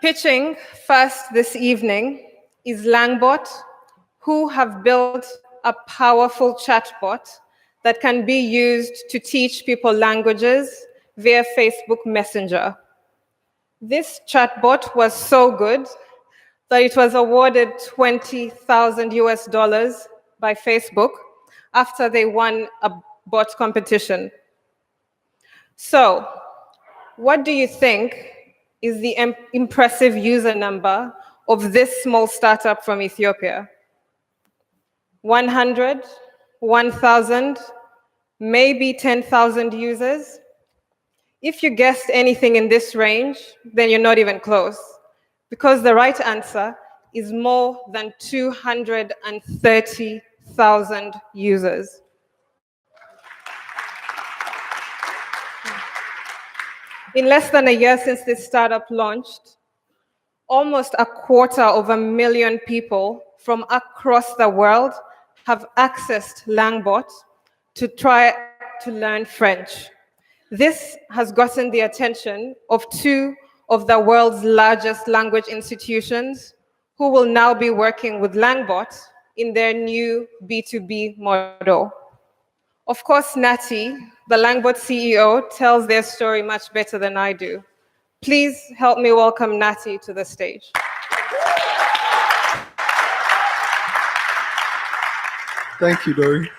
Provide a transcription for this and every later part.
Pitching first this evening is LangBot, who have built a powerful chatbot that can be used to teach people languages via Facebook Messenger. This chatbot was so good that it was awarded 20,000 US dollars by Facebook after they won a bot competition. So, what do you think is the impressive user number of this small startup from Ethiopia? 100, 1,000, maybe 10,000 users? If you guessed anything in this range, then you're not even close, because the right answer is more than 230,000 users. In less than a year since this startup launched, almost 250,000 people from across the world have accessed LangBot to try to learn French. This has gotten the attention of two of the world's largest language institutions, who will now be working with LangBot in their new B2B model. Of course, Nati, the LangBot CEO, tells their story much better than I do. Please help me welcome Nati to the stage. Thank you, Dori.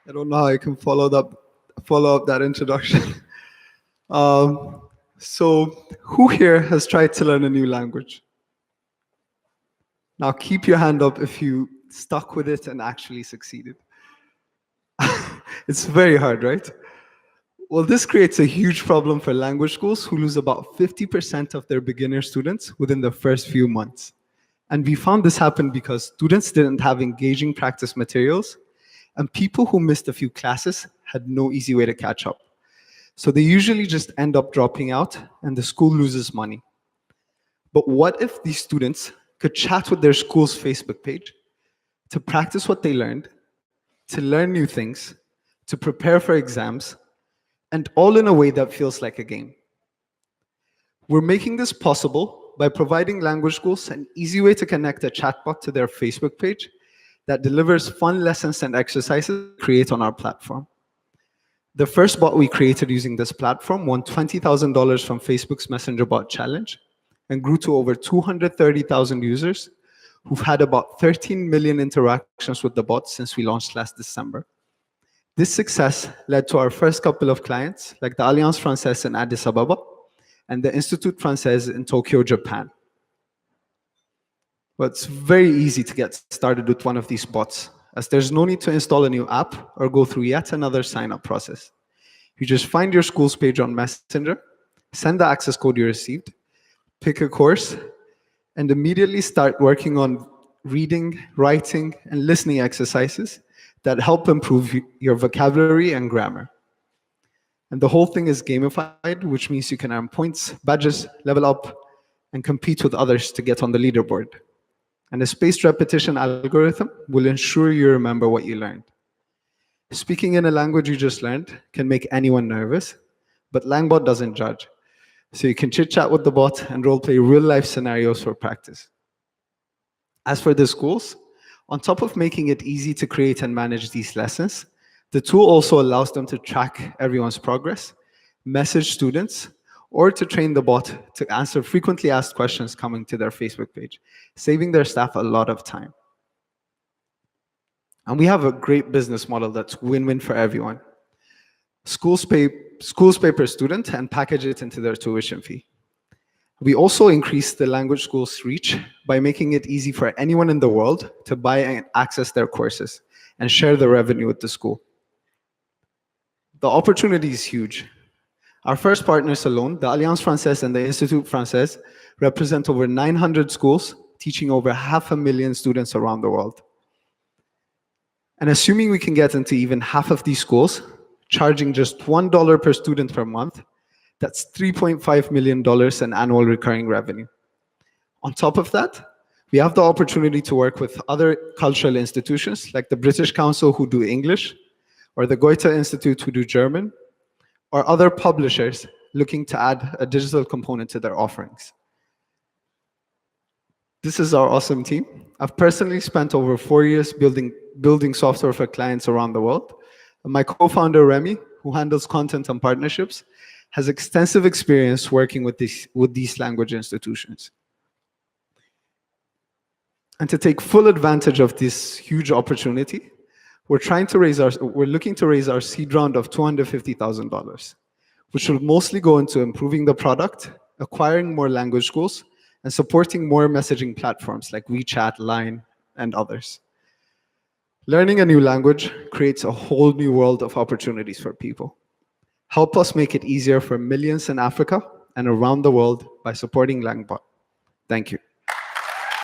I don't know how I can follow up that introduction. So who here has tried to learn a new language? Now keep your hand up if you stuck with it and actually succeeded. It's very hard, right? Well, this creates a huge problem for language schools who lose about 50% of their beginner students within the first few months. And we found this happened because students didn't have engaging practice materials, and people who missed a few classes had no easy way to catch up. So they usually just end up dropping out, and the school loses money. But what if these students could chat with their school's Facebook page to practice what they learned, to learn new things, to prepare for exams, and all in a way that feels like a game? We're making this possible by providing language schools an easy way to connect a chatbot to their Facebook page that delivers fun lessons and exercises to create on our platform. The first bot we created using this platform won $20,000 from Facebook's Messenger Bot Challenge and grew to over 230,000 users who've had about 13 million interactions with the bot since we launched last December. This success led to our first couple of clients, like the Alliance Française in Addis Ababa and the Institut Français in Tokyo, Japan. But it's very easy to get started with one of these bots, as there's no need to install a new app or go through yet another sign-up process. You just find your school's page on Messenger, send the access code you received, pick a course, and immediately start working on reading, writing, and listening exercises that help improve your vocabulary and grammar. And the whole thing is gamified, which means you can earn points, badges, level up, and compete with others to get on the leaderboard. And a spaced repetition algorithm will ensure you remember what you learned. Speaking in a language you just learned can make anyone nervous, but LangBot doesn't judge. So you can chit-chat with the bot and role-play real-life scenarios for practice. As for the schools, on top of making it easy to create and manage these lessons, the tool also allows them to track everyone's progress, message students, or to train the bot to answer frequently asked questions coming to their Facebook page, saving their staff a lot of time. And we have a great business model that's win-win for everyone. Schools pay per student and package it into their tuition fee. We also increase the language school's reach by making it easy for anyone in the world to buy and access their courses and share the revenue with the school. The opportunity is huge. Our first partners alone, the Alliance Française and the Institut Français, represent over 900 schools, teaching over 500,000 students around the world. And assuming we can get into even half of these schools, charging just $1 per student per month, that's $3.5 million in annual recurring revenue. On top of that, we have the opportunity to work with other cultural institutions, like the British Council, who do English, or the Goethe Institute, who do German, or other publishers looking to add a digital component to their offerings. This is our awesome team. I've personally spent over 4 years building software for clients around the world. And my co-founder, Remy, who handles content and partnerships, has extensive experience working with these language institutions. And to take full advantage of this huge opportunity, we're looking to raise our seed round of $250,000, which will mostly go into improving the product, acquiring more language schools, and supporting more messaging platforms like WeChat, Line, and others. Learning a new language creates a whole new world of opportunities for people. Help us make it easier for millions in Africa and around the world by supporting LangBot. Thank you.